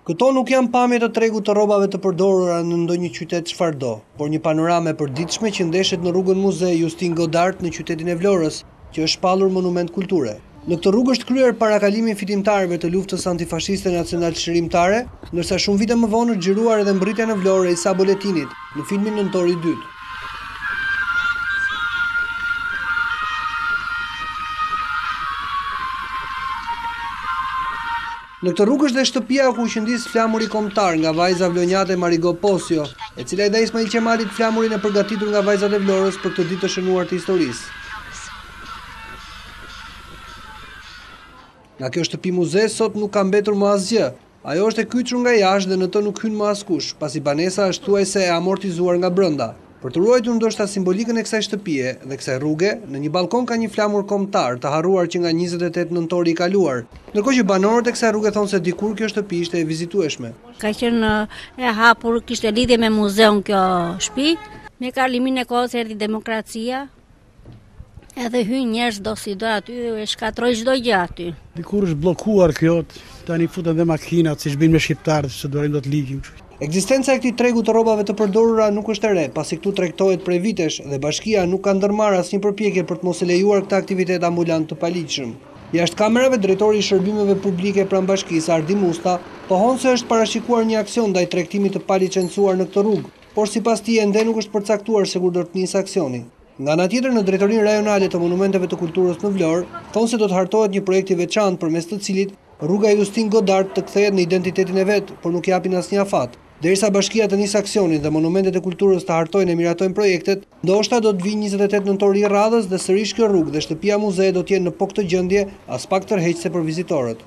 Këto nuk janë pamje të tregut të rrobave të përdorura në ndonjë qytet çfarëdo, por një panorame e përditshme që ndeshet në rrugën Muze Justin Godart në qytetin e Vlorës, që është shpallur monument kulture. Në këtë rrugë është kryer parakalimi i fitimtarëve të luftës antifashiste nacional-çlirimtare, ndërsa shumë vite më vonë është xhiruar edhe mbritja në Vlorë e Isa Boletinit në filmin Nëntori 2. Në këtë rrugë është dhe shtëpia ku qëndis flamuri kombëtar nga vajza vlonjate Marigo Posio, e cila i dha Ismail Qemalit flamurin e përgatitur nga vajzat e Vlorës për këtë ditë të shënuar të historisë. Nga kjo shtëpi muze sot nuk ka mbetur më asgjë. Ajo është e kyçur nga jashtë dhe në të nuk hyn më askush, pasi banesa është thuajse e amortizuar nga brenda. Për të ruajtur ndoshta simbolikën e kësaj shtëpie dhe kësaj rruge, në një balkon ka një flamur kombëtar të harruar që nga 28 nëntori i kaluar, ndërkohë që banorët e kësaj rruge thonë se dikur kjo shtëpi ishte e vizitueshme. Ka qenë e hapur, kishte lidhje me muzeun kjo shtëpi, me kalimin e kohës erdhi demokracia, edhe hyn njerëz do si do aty e shkatroi çdo gjë aty. Dikur është bllokuar kjo, tani futen dhe makinat, siç bëjnë me shqiptarët, se dorin do të ligjim. Ekzistenca e këtij tregu të rrobave të përdorura nuk është e re, pasi këtu tregtohet prej vitesh dhe bashkia nuk ka ndërmarrë asnjë përpjekje për të mos e lejuar këtë aktivitet ambulant të paligjshëm. Jashtë kamerave, drejtori i shërbimeve publike pranë bashkisë, Ardi Musta, pohon se është parashikuar një aksion ndaj tregtimit të paligjcencuar në këtë rrugë, por sipas tij ende nuk është përcaktuar se kur do të nisë aksioni. Nga ana tjetër, në Drejtorinë Rajonale të Monumenteve të Kulturës në Vlorë, thonë se do të hartohet një projekt i veçantë përmes të cilit rruga Justin Godart të kthehet në identitetin e vet, por nuk japin asnjë afat. Derisa bashkia të nisë aksionin dhe Monumentet e Kulturës të hartojnë e miratojnë projektet, ndoshta do të vijë 28 nëntori i radhës dhe sërish kjo rrugë dhe shtëpia muze do të jenë në po këtë gjendje as pak tërheqëse për vizitorët.